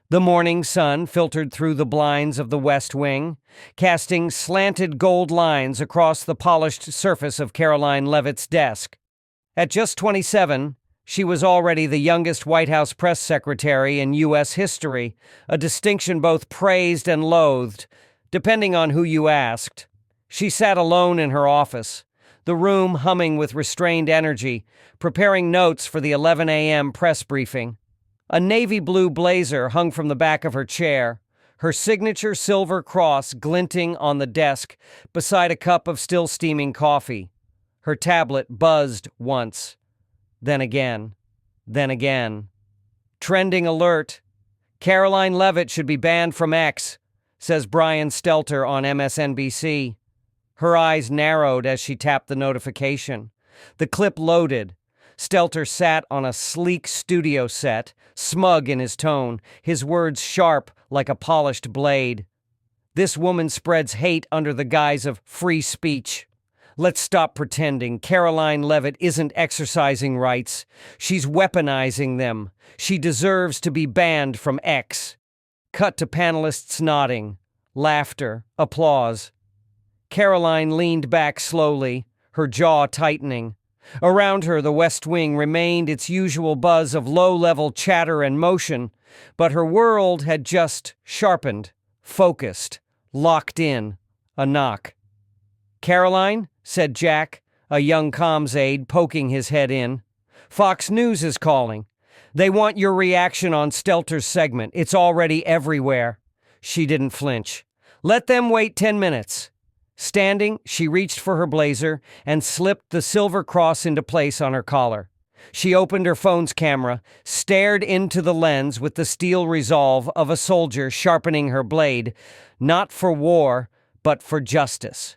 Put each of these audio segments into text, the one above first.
The morning sun filtered through the blinds of the West Wing, casting slanted gold lines across the polished surface of Karoline Leavitt's desk. At just 27, she was already the youngest White House press secretary in U.S. history, a distinction both praised and loathed, depending on who you asked. She sat alone in her office, the room humming with restrained energy, preparing notes for the 11 a.m. press briefing. A navy blue blazer hung from the back of her chair, her signature silver cross glinting on the desk beside a cup of still steaming coffee. Her tablet buzzed once, then again, then again. Trending alert. Karoline Leavitt should be banned from X, says Brian Stelter on MSNBC. Her eyes narrowed as she tapped the notification. The clip loaded. Stelter sat on a sleek studio set, smug in his tone, his words sharp like a polished blade. This woman spreads hate under the guise of free speech. Let's stop pretending Karoline Leavitt isn't exercising rights. She's weaponizing them. She deserves to be banned from X. Cut to panelists nodding. Laughter. Applause. Karoline leaned back slowly, her jaw tightening. Around her, the West Wing remained its usual buzz of low-level chatter and motion, but her world had just sharpened, focused, locked in. A knock. "Karoline," said Jack, a young comms aide poking his head in. "Fox News is calling. They want your reaction on Stelter's segment. It's already everywhere." She didn't flinch. "Let them wait 10 minutes. Standing, she reached for her blazer and slipped the silver cross into place on her collar. She opened her phone's camera, stared into the lens with the steel resolve of a soldier sharpening her blade, not for war, but for justice.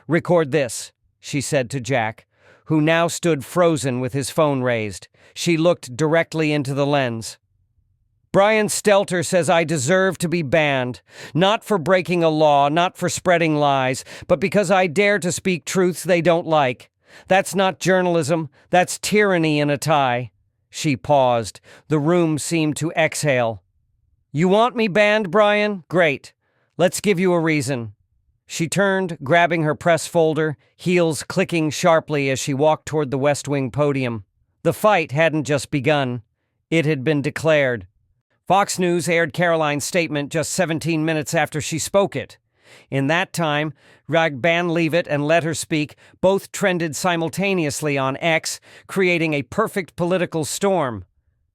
"Record this," she said to Jack, who now stood frozen with his phone raised. She looked directly into the lens. "Brian Stelter says I deserve to be banned, not for breaking a law, not for spreading lies, but because I dare to speak truths they don't like. That's not journalism, that's tyranny in a tie." She paused. The room seemed to exhale. "You want me banned, Brian? Great. Let's give you a reason." She turned, grabbing her press folder, heels clicking sharply as she walked toward the West Wing podium. The fight hadn't just begun. It had been declared. Fox News aired Karoline's statement just 17 minutes after she spoke it. In that time, banned Leavitt and let her speak both trended simultaneously on X, creating a perfect political storm.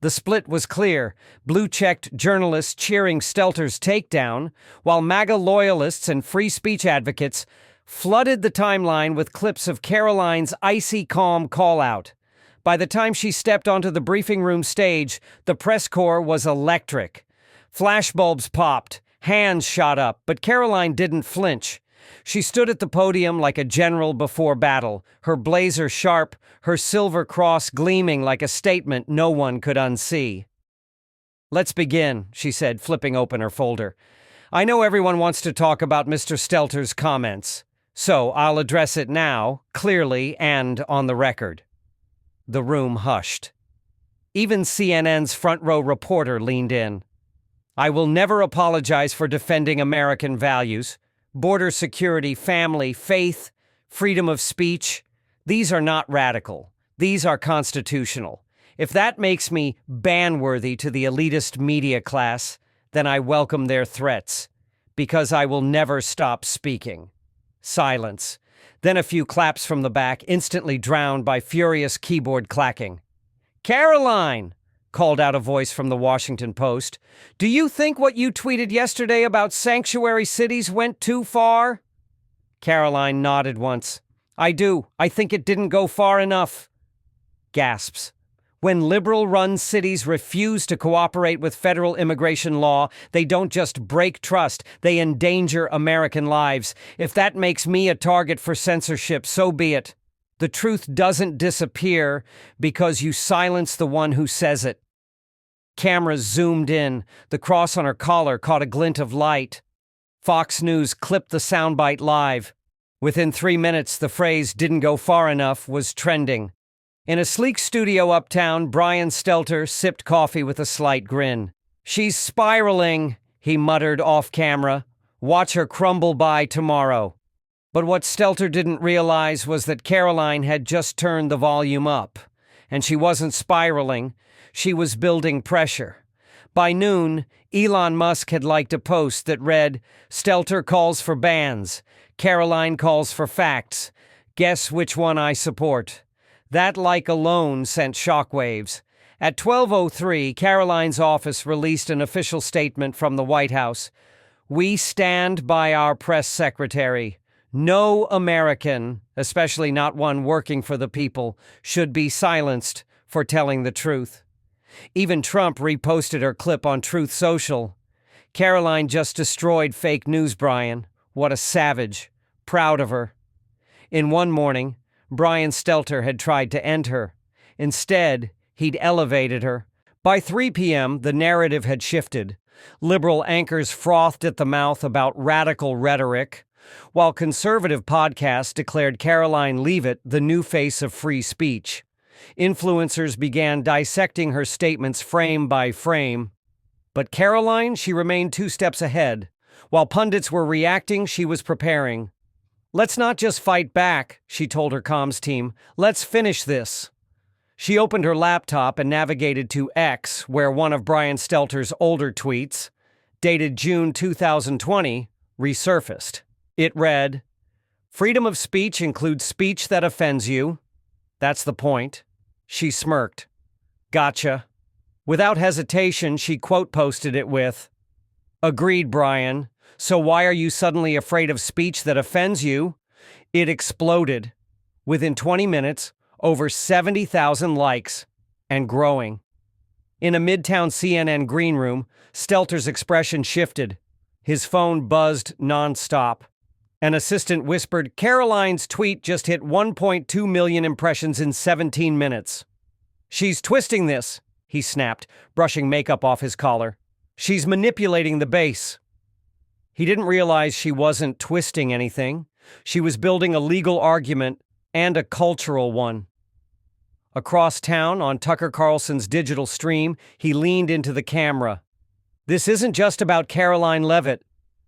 The split was clear, blue-checked journalists cheering Stelter's takedown, while MAGA loyalists and free speech advocates flooded the timeline with clips of Karoline's icy calm call-out. By the time she stepped onto the briefing room stage, the press corps was electric. Flashbulbs popped, hands shot up, but Karoline didn't flinch. She stood at the podium like a general before battle, her blazer sharp, her silver cross gleaming like a statement no one could unsee. "Let's begin," she said, flipping open her folder. "I know everyone wants to talk about Mr. Stelter's comments, so I'll address it now, clearly and on the record." The room hushed. Even CNN's front-row reporter leaned in. "I will never apologize for defending American values. Border security, family, faith, freedom of speech. These are not radical. These are constitutional. If that makes me ban-worthy to the elitist media class, then I welcome their threats, because I will never stop speaking." Silence. Then a few claps from the back, instantly drowned by furious keyboard clacking. "Karoline!" called out a voice from the Washington Post. "Do you think what you tweeted yesterday about sanctuary cities went too far?" Karoline nodded once. "I do. I think it didn't go far enough." Gasps. When liberal-run cities refuse to cooperate with federal immigration law, they don't just break trust, they endanger American lives. If that makes me a target for censorship, so be it. The truth doesn't disappear because you silence the one who says it. Cameras zoomed in. The cross on her collar caught a glint of light. Fox News clipped the soundbite live. Within 3 minutes, the phrase "didn't go far enough" was trending. In a sleek studio uptown, Brian Stelter sipped coffee with a slight grin. "She's spiraling," he muttered off camera. "Watch her crumble by tomorrow." But what Stelter didn't realize was that Karoline had just turned the volume up, and she wasn't spiraling, she was building pressure. By noon, Elon Musk had liked a post that read, "Stelter calls for bans. Karoline calls for facts. Guess which one I support." That like alone sent shockwaves. At 12:03, Karoline's office released an official statement from the White House. "We stand by our press secretary. No American, especially not one working for the people, should be silenced for telling the truth." Even Trump reposted her clip on Truth Social. "Karoline just destroyed fake news, Brian. What a savage. Proud of her." In one morning, Brian Stelter had tried to end her. Instead, he'd elevated her. By 3 p.m., the narrative had shifted. Liberal anchors frothed at the mouth about radical rhetoric, while conservative podcasts declared Karoline Leavitt the new face of free speech. Influencers began dissecting her statements frame by frame. But Karoline, she remained 2 steps ahead. While pundits were reacting, she was preparing. "Let's not just fight back," she told her comms team. "Let's finish this." She opened her laptop and navigated to X, where one of Brian Stelter's older tweets, dated June 2020, resurfaced. It read, "Freedom of speech includes speech that offends you. That's the point." She smirked. "Gotcha." Without hesitation, she quote posted it with, "Agreed, Brian. So why are you suddenly afraid of speech that offends you?" It exploded. Within 20 minutes, over 70,000 likes, and growing. In a Midtown CNN green room, Stelter's expression shifted. His phone buzzed nonstop. An assistant whispered, "Karoline's tweet just hit 1.2 million impressions in 17 minutes. "She's twisting this," he snapped, brushing makeup off his collar. "She's manipulating the base." He didn't realize she wasn't twisting anything. She was building a legal argument and a cultural one. Across town, on Tucker Carlson's digital stream, he leaned into the camera. "This isn't just about Karoline Leavitt.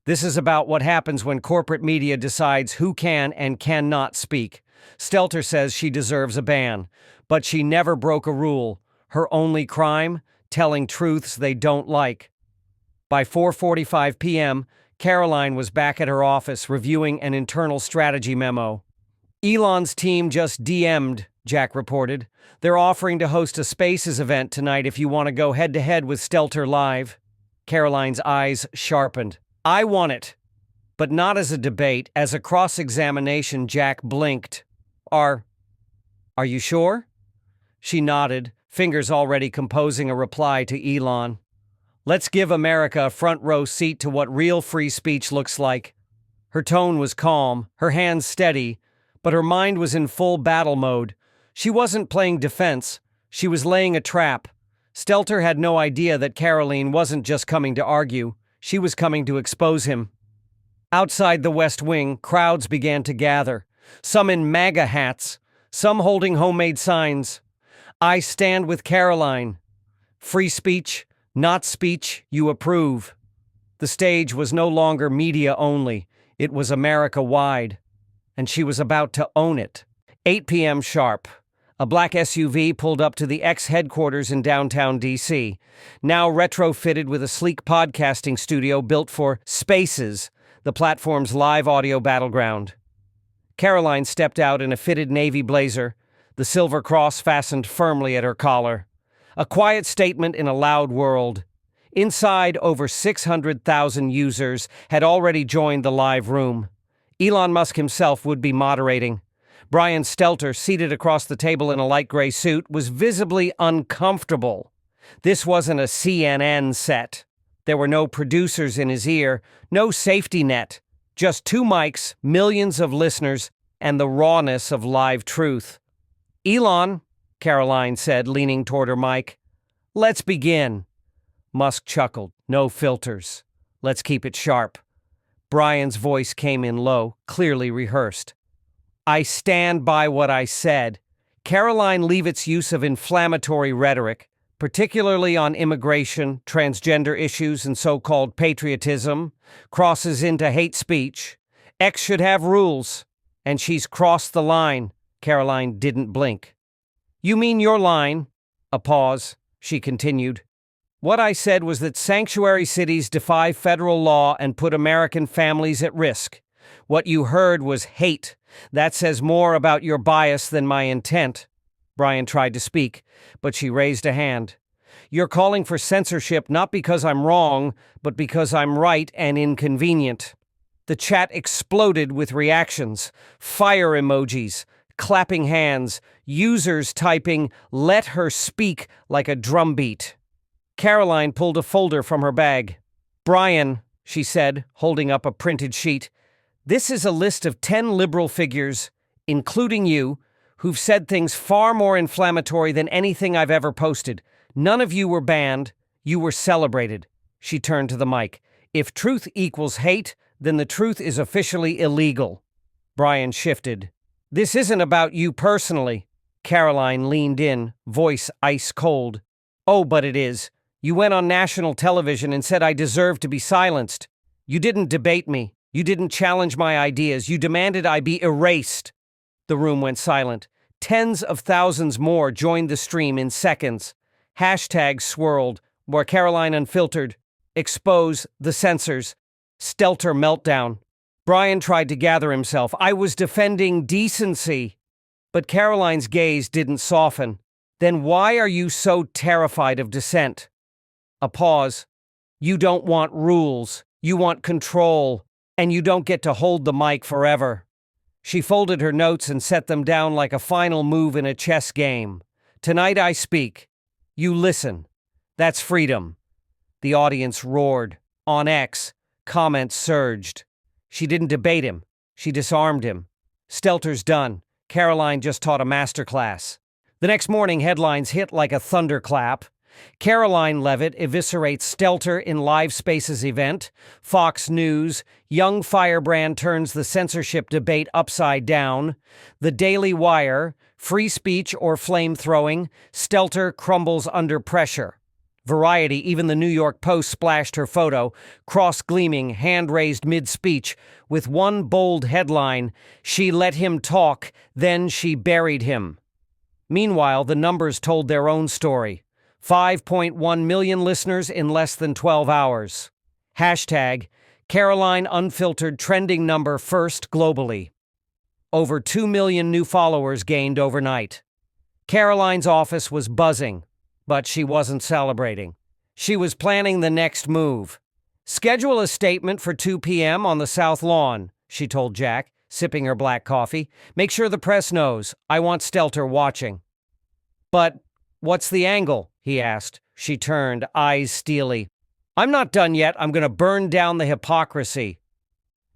This is about what happens when corporate media decides who can and cannot speak. Stelter says she deserves a ban, but she never broke a rule. Her only crime? Telling truths they don't like." By 4:45 p.m., Karoline was back at her office reviewing an internal strategy memo. "Elon's team just DM'd," Jack reported. "They're offering to host a Spaces event tonight if you want to go head-to-head with Stelter live." Karoline's eyes sharpened. "I want it." But not as a debate, as a cross-examination. Jack blinked. Are you sure?" She nodded, fingers already composing a reply to Elon. "Let's give America a front-row seat to what real free speech looks like." Her tone was calm, her hands steady, but her mind was in full battle mode. She wasn't playing defense, she was laying a trap. Stelter had no idea that Karoline wasn't just coming to argue, she was coming to expose him. Outside the West Wing, crowds began to gather, some in MAGA hats, some holding homemade signs. "I stand with Karoline. Free speech, not speech you approve." The stage was no longer media only, it was America-wide, and she was about to own it. 8 p.m. sharp. A black SUV pulled up to the X headquarters in downtown D.C., now retrofitted with a sleek podcasting studio built for Spaces, the platform's live audio battleground. Karoline stepped out in a fitted navy blazer, the silver cross fastened firmly at her collar. A quiet statement in a loud world. Inside, over 600,000 users had already joined the live room. Elon Musk himself would be moderating. Brian Stelter, seated across the table in a light gray suit, was visibly uncomfortable. This wasn't a CNN set. There were no producers in his ear, no safety net. Just 2 mics, millions of listeners, and the rawness of live truth. "Elon," Karoline said, leaning toward her mic, "let's begin." Musk chuckled. "No filters. Let's keep it sharp." Brian's voice came in low, clearly rehearsed. "I stand by what I said. Karoline Leavitt's use of inflammatory rhetoric, particularly on immigration, transgender issues, and so-called patriotism, crosses into hate speech. X should have rules, and she's crossed the line. Karoline didn't blink. You mean your line? A pause. She continued. What I said was that sanctuary cities defy federal law and put American families at risk. What you heard was hate. That says more about your bias than my intent. Brian tried to speak, but she raised a hand. You're calling for censorship not because I'm wrong, but because I'm right and inconvenient. The chat exploded with reactions, fire emojis, clapping hands, users typing, "Let her speak," like a drumbeat. Karoline pulled a folder from her bag. Brian, she said, holding up a printed sheet, this is a list of 10 liberal figures, including you, who've said things far more inflammatory than anything I've ever posted. None of you were banned. You were celebrated. She turned to the mic. If truth equals hate, then the truth is officially illegal. Brian shifted. This isn't about you personally. Karoline leaned in, voice ice cold. Oh, but it is. You went on national television and said I deserved to be silenced. You didn't debate me. You didn't challenge my ideas. You demanded I be erased. The room went silent. Tens of thousands more joined the stream in seconds. Hashtags swirled, where Karoline unfiltered. Expose the censors. Stelter meltdown. Brian tried to gather himself. I was defending decency. But Karoline's gaze didn't soften. Then why are you so terrified of dissent? A pause. You don't want rules. You want control. And you don't get to hold the mic forever. She folded her notes and set them down like a final move in a chess game. Tonight I speak. You listen. That's freedom. The audience roared. On X, comments surged. She didn't debate him. She disarmed him. Stelter's done. Karoline just taught a masterclass. The next morning, headlines hit like a thunderclap. Karoline Leavitt eviscerates Stelter in Live Spaces event. Fox News, young firebrand turns the censorship debate upside down. The Daily Wire, free speech or flame-throwing, Stelter crumbles under pressure. Variety, even the New York Post splashed her photo, cross-gleaming, hand-raised mid-speech, with one bold headline, "She let him talk, then she buried him." Meanwhile, the numbers told their own story. 5.1 million listeners in less than 12 hours. Hashtag Karoline Unfiltered trending number first globally. Over 2 million new followers gained overnight. Karoline's office was buzzing, but she wasn't celebrating. She was planning the next move. Schedule a statement for 2 p.m. on the South Lawn, she told Jack, sipping her black coffee. Make sure the press knows. I want Stelter watching. But what's the angle? He asked. She turned, eyes steely. I'm not done yet. I'm going to burn down the hypocrisy.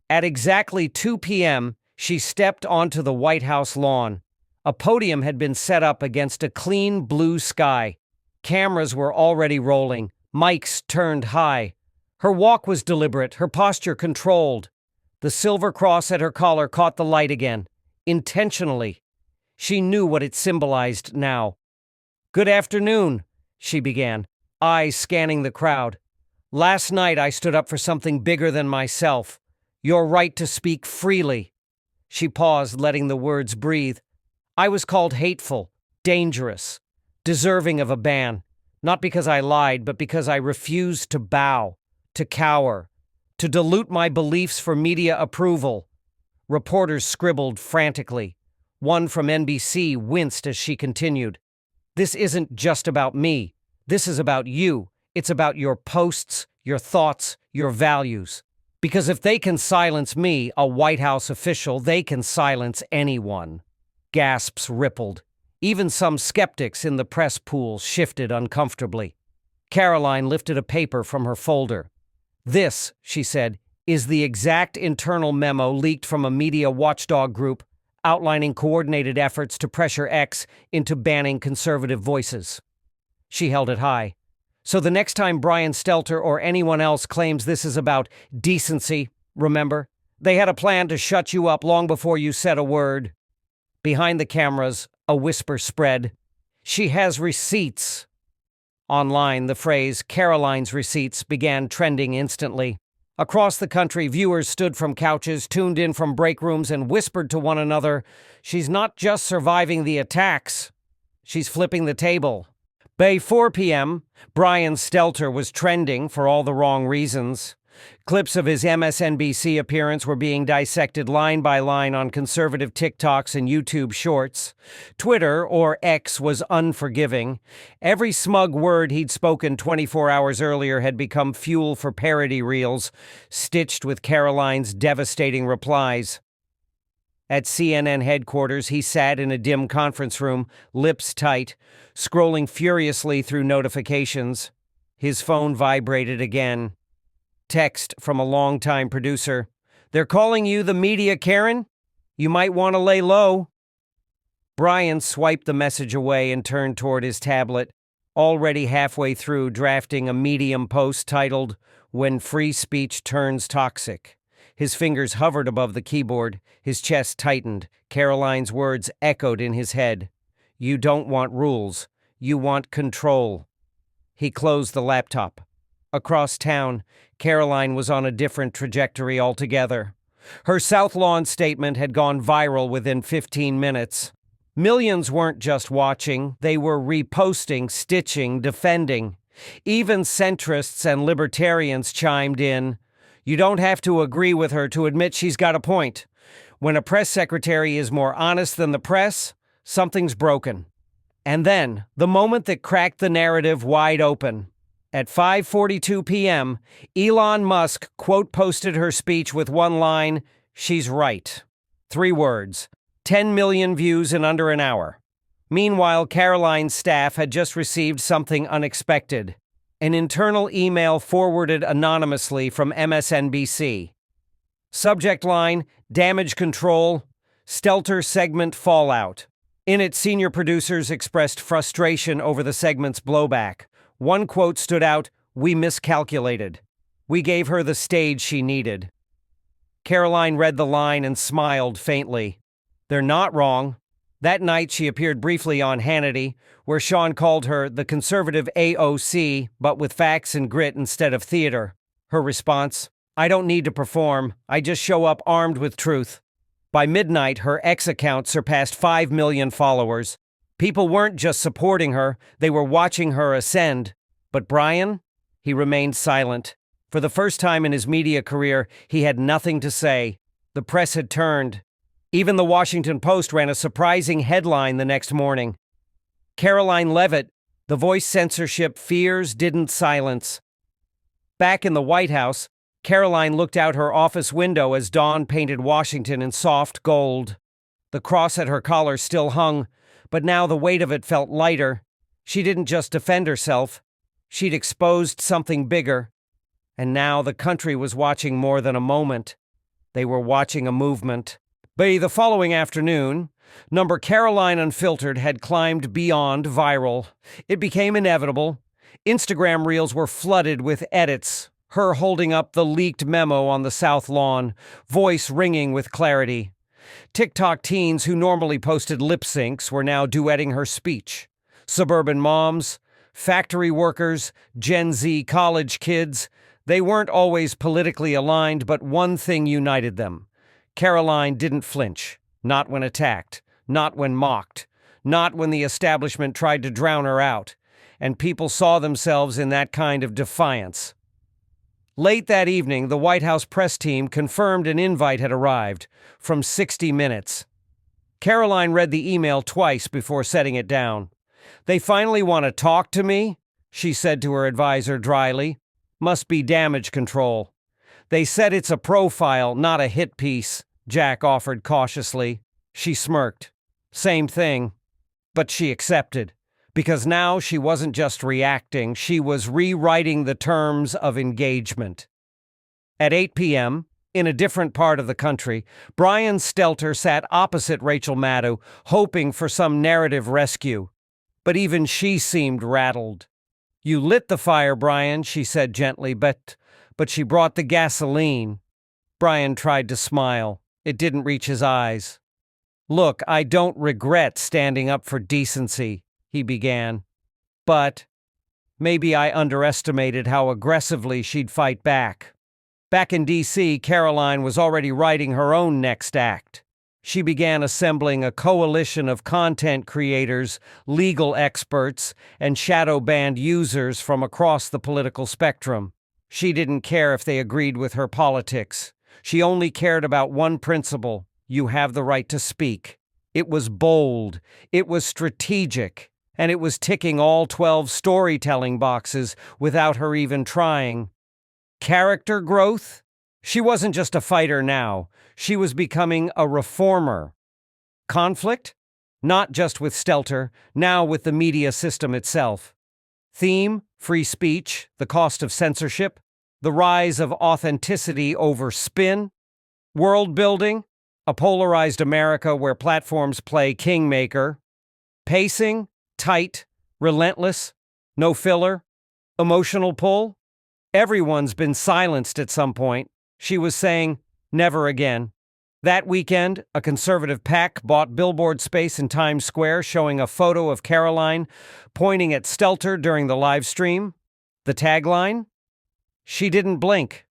At exactly 2 p.m., she stepped onto the White House lawn. A podium had been set up against a clean blue sky. Cameras were already rolling. Mics turned high. Her walk was deliberate, her posture controlled. The silver cross at her collar caught the light again. Intentionally. She knew what it symbolized now. Good afternoon, she began, eyes scanning the crowd. Last night I stood up for something bigger than myself. Your right to speak freely. She paused, letting the words breathe. I was called hateful, dangerous, deserving of a ban. Not because I lied, but because I refused to bow, to cower, to dilute my beliefs for media approval. Reporters scribbled frantically. One from NBC winced as she continued. This isn't just about me. This is about you. It's about your posts, your thoughts, your values. Because if they can silence me, a White House official, they can silence anyone. Gasps rippled. Even some skeptics in the press pool shifted uncomfortably. Karoline lifted a paper from her folder. This, she said, is the exact internal memo leaked from a media watchdog group outlining coordinated efforts to pressure X into banning conservative voices. She held it high. So the next time Brian Stelter or anyone else claims this is about decency, remember, they had a plan to shut you up long before you said a word. Behind the cameras, a whisper spread. She has receipts. Online, the phrase "Karoline's receipts" began trending instantly. Across the country, viewers stood from couches, tuned in from break rooms, and whispered to one another, "She's not just surviving the attacks, she's flipping the table." By 4 p.m., Brian Stelter was trending for all the wrong reasons. Clips of his MSNBC appearance were being dissected line by line on conservative TikToks and YouTube Shorts. Twitter, or X, was unforgiving. Every smug word he'd spoken 24 hours earlier had become fuel for parody reels, stitched with Karoline's devastating replies. At CNN headquarters, he sat in a dim conference room, lips tight, scrolling furiously through notifications. His phone vibrated again. Text from a longtime producer. "They're calling you the media, Karen? You might want to lay low." Brian swiped the message away and turned toward his tablet, already halfway through drafting a Medium post titled, "When Free Speech Turns Toxic." His fingers hovered above the keyboard, his chest tightened. Karoline's words echoed in his head. "You don't want rules. You want control." He closed the laptop. Across town, Karoline was on a different trajectory altogether. Her South Lawn statement had gone viral within 15 minutes. Millions weren't just watching, they were reposting, stitching, defending. Even centrists and libertarians chimed in. "You don't have to agree with her to admit she's got a point. When a press secretary is more honest than the press, something's broken." And then, the moment that cracked the narrative wide open. At 5:42 p.m., Elon Musk quote-posted her speech with one line, "She's right." 3 words. 10 million views in under an hour. Meanwhile, Karoline's staff had just received something unexpected. An internal email forwarded anonymously from MSNBC. Subject line, "Damage Control, Stelter Segment Fallout." In it, senior producers expressed frustration over the segment's blowback. One quote stood out, "We miscalculated. We gave her the stage she needed." Karoline read the line and smiled faintly. They're not wrong. That night she appeared briefly on Hannity, where Sean called her the conservative AOC, but with facts and grit instead of theater. Her response, "I don't need to perform. I just show up armed with truth." By midnight, her X account surpassed 5 million followers. People weren't just supporting her, they were watching her ascend. But Brian? He remained silent. For the first time in his media career, he had nothing to say. The press had turned. Even the Washington Post ran a surprising headline the next morning. Karoline Leavitt, the voice censorship fears didn't silence. Back in the White House, Karoline looked out her office window as dawn painted Washington in soft gold. The cross at her collar still hung, but now the weight of it felt lighter. She didn't just defend herself. She'd exposed something bigger. And now the country was watching more than a moment. They were watching a movement. By the following afternoon, number Karoline Unfiltered had climbed beyond viral. It became inevitable. Instagram reels were flooded with edits, her holding up the leaked memo on the South Lawn, voice ringing with clarity. TikTok teens who normally posted lip syncs were now duetting her speech. Suburban moms, factory workers, Gen Z college kids, they weren't always politically aligned, but one thing united them. Karoline didn't flinch, not when attacked, not when mocked, not when the establishment tried to drown her out, and people saw themselves in that kind of defiance. Late that evening, the White House press team confirmed an invite had arrived from 60 Minutes. Karoline read the email twice before setting it down. "They finally want to talk to me?" she said to her advisor dryly. "Must be damage control." "They said it's a profile, not a hit piece," Jack offered cautiously. She smirked. Same thing. But she accepted. Because now she wasn't just reacting, she was rewriting the terms of engagement. At 8 p.m., in a different part of the country, Brian Stelter sat opposite Rachel Maddow, hoping for some narrative rescue. But even she seemed rattled. "You lit the fire, Brian," she said gently, but she brought the gasoline. Brian tried to smile. It didn't reach his eyes. "Look, I don't regret standing up for decency," he began. "But..." Maybe I underestimated how aggressively she'd fight back. Back in D.C., Karoline was already writing her own next act. She began assembling a coalition of content creators, legal experts, and shadow-banned users from across the political spectrum. She didn't care if they agreed with her politics. She only cared about one principle: you have the right to speak. It was bold, it was strategic, and it was ticking all 12 storytelling boxes without her even trying. Character growth? She wasn't just a fighter now. She was becoming a reformer. Conflict? Not just with Stelter, now with the media system itself. Theme? Free speech, the cost of censorship, the rise of authenticity over spin. World building? A polarized America where platforms play kingmaker. Pacing? Tight, relentless, no filler. Emotional pull? Everyone's been silenced at some point. She was saying, never again. That weekend, a conservative PAC bought billboard space in Times Square showing a photo of Karoline pointing at Stelter during the live stream. The tagline? She didn't blink.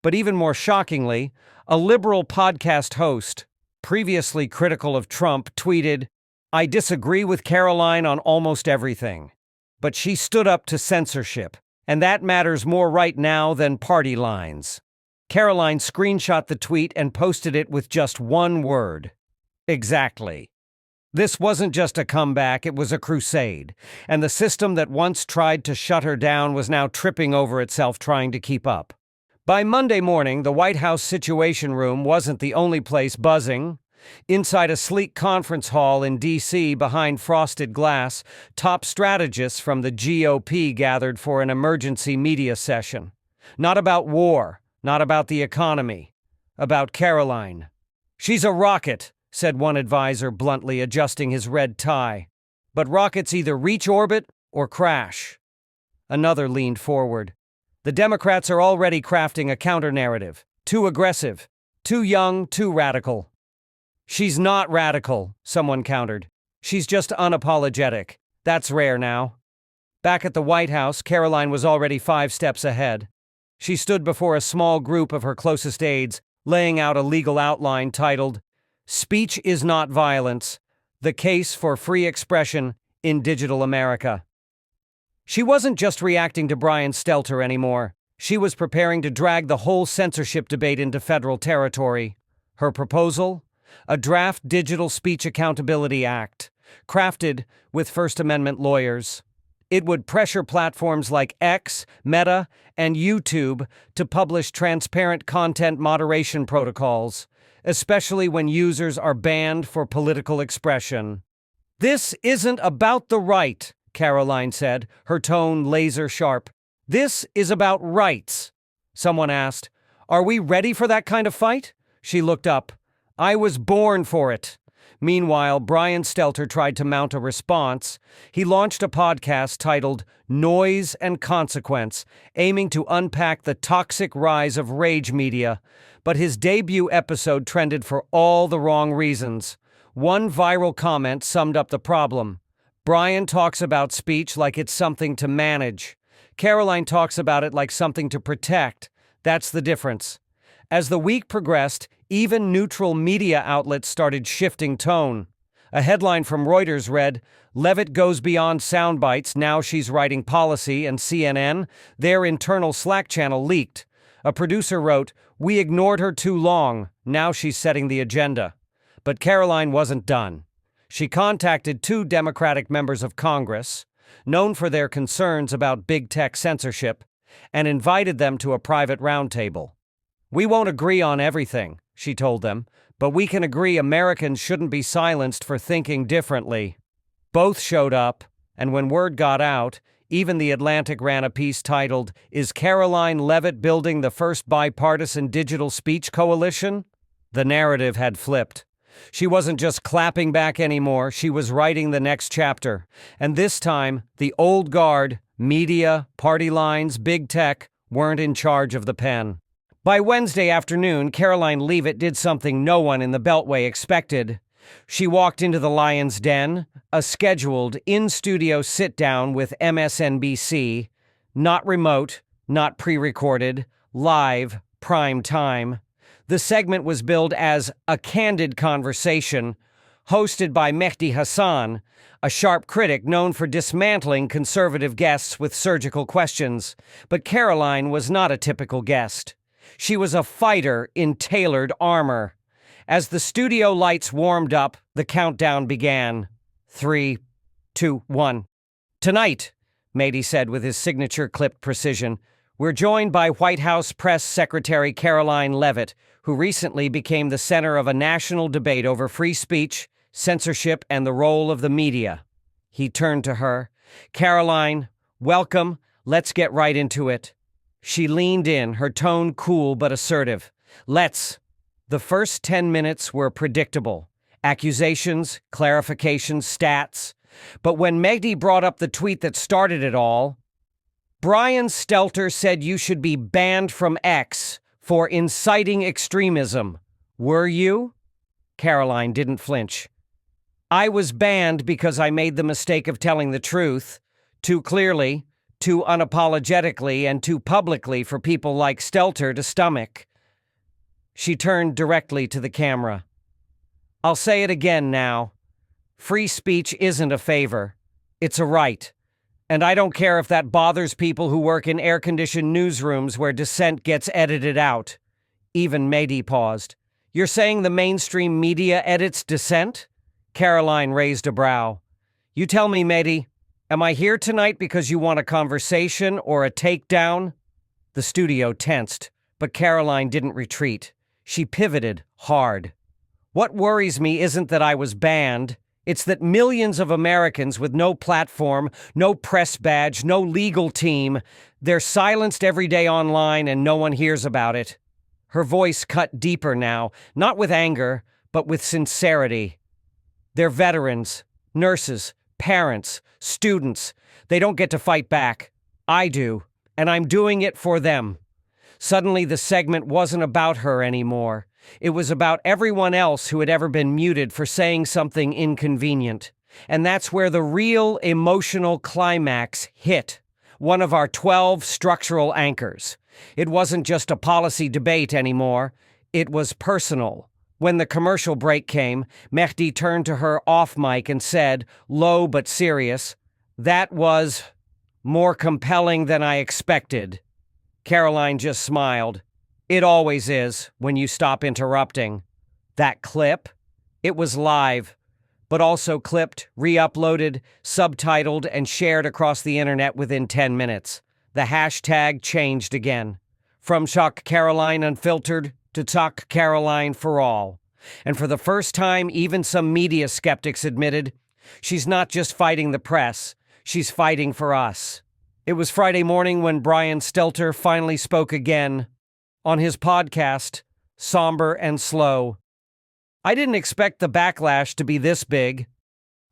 But even more shockingly, a liberal podcast host, previously critical of Trump, tweeted, "I disagree with Karoline on almost everything, but she stood up to censorship, and that matters more right now than party lines." Karoline screenshot the tweet and posted it with just one word: exactly. This wasn't just a comeback, it was a crusade, and the system that once tried to shut her down was now tripping over itself trying to keep up. By Monday morning, the White House Situation Room wasn't the only place buzzing. Inside a sleek conference hall in D.C. behind frosted glass, top strategists from the GOP gathered for an emergency media session. Not about war, not about the economy, about Karoline. "She's a rocket," said one advisor bluntly, adjusting his red tie. "But rockets either reach orbit or crash." Another leaned forward. "The Democrats are already crafting a counter-narrative. Too aggressive, too young, too radical." "She's not radical," someone countered. "She's just unapologetic. That's rare now." Back at the White House, Karoline was already 5 steps ahead. She stood before a small group of her closest aides, laying out a legal outline titled, "Speech is Not Violence: The Case for Free Expression in Digital America." She wasn't just reacting to Brian Stelter anymore. She was preparing to drag the whole censorship debate into federal territory. Her proposal? A draft Digital Speech Accountability Act, crafted with First Amendment lawyers. It would pressure platforms like X, Meta, and YouTube to publish transparent content moderation protocols, especially when users are banned for political expression. "This isn't about the right," Karoline said, her tone laser-sharp. "This is about rights." Someone asked, "Are we ready for that kind of fight?" She looked up. "I was born for it." Meanwhile, Brian Stelter tried to mount a response. He launched a podcast titled Noise and Consequence, aiming to unpack the toxic rise of rage media. But his debut episode trended for all the wrong reasons. One viral comment summed up the problem. Brian talks about speech like it's something to manage. Karoline talks about it like something to protect. That's the difference. As the week progressed, even neutral media outlets started shifting tone. A headline from Reuters read, "Leavitt goes beyond sound bites, now she's writing policy," and CNN, their internal Slack channel leaked. A producer wrote, "We ignored her too long, now she's setting the agenda." But Karoline wasn't done. She contacted 2 Democratic members of Congress, known for their concerns about big tech censorship, and invited them to a private roundtable. "We won't agree on everything," she told them, "but we can agree Americans shouldn't be silenced for thinking differently." Both showed up, and when word got out, even The Atlantic ran a piece titled, "Is Karoline Leavitt building the first bipartisan digital speech coalition?" The narrative had flipped. She wasn't just clapping back anymore, she was writing the next chapter. And this time, the old guard, media, party lines, big tech, weren't in charge of the pen. By Wednesday afternoon, Karoline Leavitt did something no one in the Beltway expected. She walked into the Lion's Den, a scheduled in-studio sit-down with MSNBC, not remote, not pre-recorded, live, prime time. The segment was billed as a candid conversation, hosted by Mehdi Hassan, a sharp critic known for dismantling conservative guests with surgical questions. But Karoline was not a typical guest. She was a fighter in tailored armor. As the studio lights warmed up, the countdown began. 3, 2, 1. Tonight, Mehdi said with his signature clipped precision, we're joined by White House Press Secretary Karoline Leavitt, who recently became the center of a national debate over free speech, censorship, and the role of the media. He turned to her. Karoline, welcome. Let's get right into it. She leaned in, her tone cool but assertive. Let's. The first 10 minutes were predictable. Accusations, clarifications, stats. But when Mehdi brought up the tweet that started it all, Brian Stelter said you should be banned from X for inciting extremism. Were you? Karoline didn't flinch. I was banned because I made the mistake of telling the truth, too clearly, too unapologetically, and too publicly for people like Stelter to stomach. She turned directly to the camera. I'll say it again now. Free speech isn't a favor. It's a right. And I don't care if that bothers people who work in air-conditioned newsrooms where dissent gets edited out. Even Mehdi paused. You're saying the mainstream media edits dissent? Karoline raised a brow. You tell me, Mehdi, am I here tonight because you want a conversation or a takedown? The studio tensed, but Karoline didn't retreat. She pivoted hard. What worries me isn't that I was banned. It's that millions of Americans with no platform, no press badge, no legal team, they're silenced every day online and no one hears about it. Her voice cut deeper now, not with anger, but with sincerity. They're veterans, nurses, parents, students. They don't get to fight back. I do, and I'm doing it for them. Suddenly the segment wasn't about her anymore. It was about everyone else who had ever been muted for saying something inconvenient. And that's where the real emotional climax hit, one of our 12 structural anchors. It wasn't just a policy debate anymore. It was personal. When the commercial break came, Mehdi turned to her off mic and said, low but serious, that was more compelling than I expected. Karoline just smiled. It always is when you stop interrupting. That clip? It was live, but also clipped, re-uploaded, subtitled, and shared across the internet within 10 minutes. The hashtag changed again. From Shock Karoline Unfiltered to Talk Karoline for All. And for the first time, even some media skeptics admitted, she's not just fighting the press, she's fighting for us. It was Friday morning when Brian Stelter finally spoke again on his podcast, Somber and Slow. I didn't expect the backlash to be this big.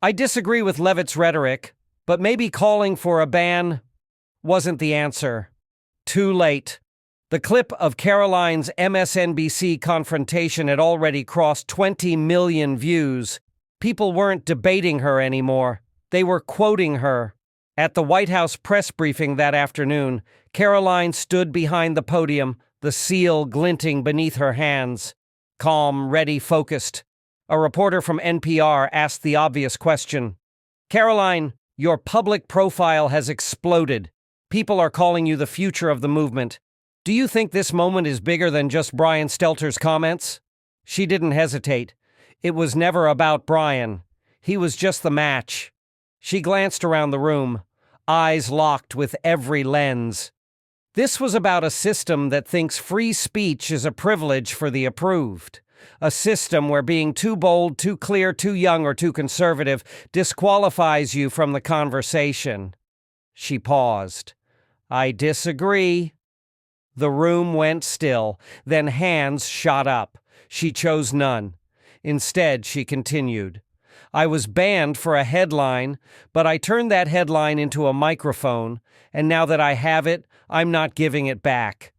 I disagree with Leavitt's rhetoric, but maybe calling for a ban wasn't the answer. Too late. The clip of Karoline's MSNBC confrontation had already crossed 20 million views. People weren't debating her anymore. They were quoting her. At the White House press briefing that afternoon, Karoline stood behind the podium, the seal glinting beneath her hands. Calm, ready, focused. A reporter from NPR asked the obvious question. Karoline, your public profile has exploded. People are calling you the future of the movement. Do you think this moment is bigger than just Brian Stelter's comments? She didn't hesitate. It was never about Brian. He was just the match. She glanced around the room, eyes locked with every lens. This was about a system that thinks free speech is a privilege for the approved. A system where being too bold, too clear, too young, or too conservative disqualifies you from the conversation. She paused. I disagree. The room went still, then hands shot up. She chose none. Instead, she continued. I was banned for a headline, but I turned that headline into a microphone, and now that I have it, I'm not giving it back.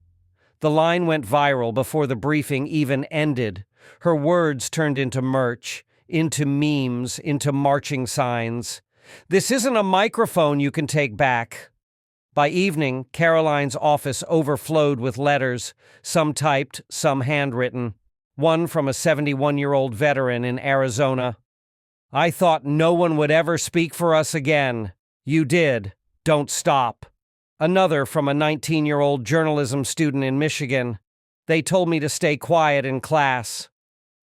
The line went viral before the briefing even ended. Her words turned into merch, into memes, into marching signs. This isn't a microphone you can take back. By evening, Karoline's office overflowed with letters, some typed, some handwritten. One from a 71-year-old veteran in Arizona. "I thought no one would ever speak for us again. You did. Don't stop." Another from a 19-year-old journalism student in Michigan. "They told me to stay quiet in class.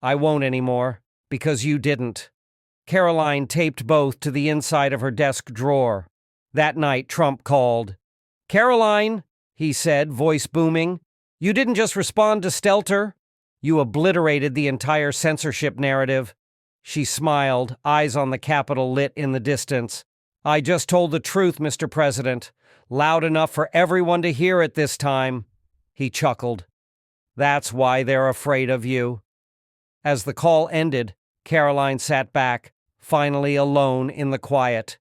I won't anymore, because you didn't." Karoline taped both to the inside of her desk drawer. That night, Trump called. "Karoline," he said, voice booming, "you didn't just respond to Stelter. You obliterated the entire censorship narrative." She smiled, eyes on the Capitol lit in the distance. "I just told the truth, Mr. President. Loud enough for everyone to hear it this time." He chuckled. "That's why they're afraid of you." As the call ended, Karoline sat back, finally alone in the quiet.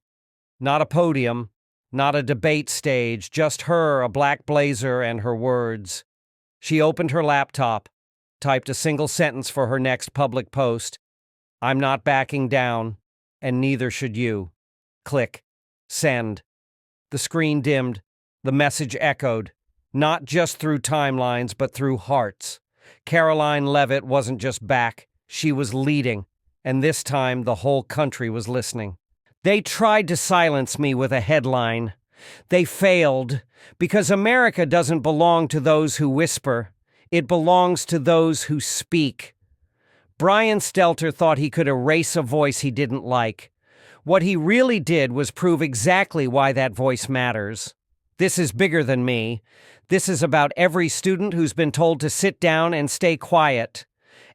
Not a podium, not a debate stage, just her, a black blazer, and her words. She opened her laptop, typed a single sentence for her next public post. "I'm not backing down, and neither should you." Click. Send. The screen dimmed. The message echoed, not just through timelines, but through hearts. Karoline Leavitt wasn't just back, she was leading, and this time the whole country was listening. They tried to silence me with a headline. They failed, because America doesn't belong to those who whisper. It belongs to those who speak. Brian Stelter thought he could erase a voice he didn't like. What he really did was prove exactly why that voice matters. This is bigger than me. This is about every student who's been told to sit down and stay quiet.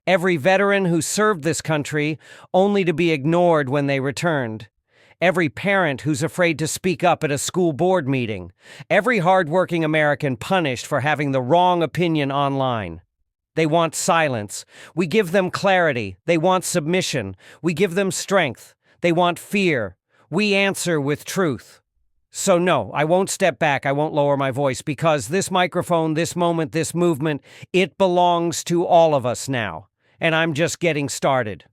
Every veteran who served this country only to be ignored when they returned. Every parent who's afraid to speak up at a school board meeting. Every hardworking American punished for having the wrong opinion online. They want silence. We give them clarity. They want submission. We give them strength. They want fear. We answer with truth. So no, I won't step back. I won't lower my voice, because this microphone, this moment, this movement, it belongs to all of us now. And I'm just getting started.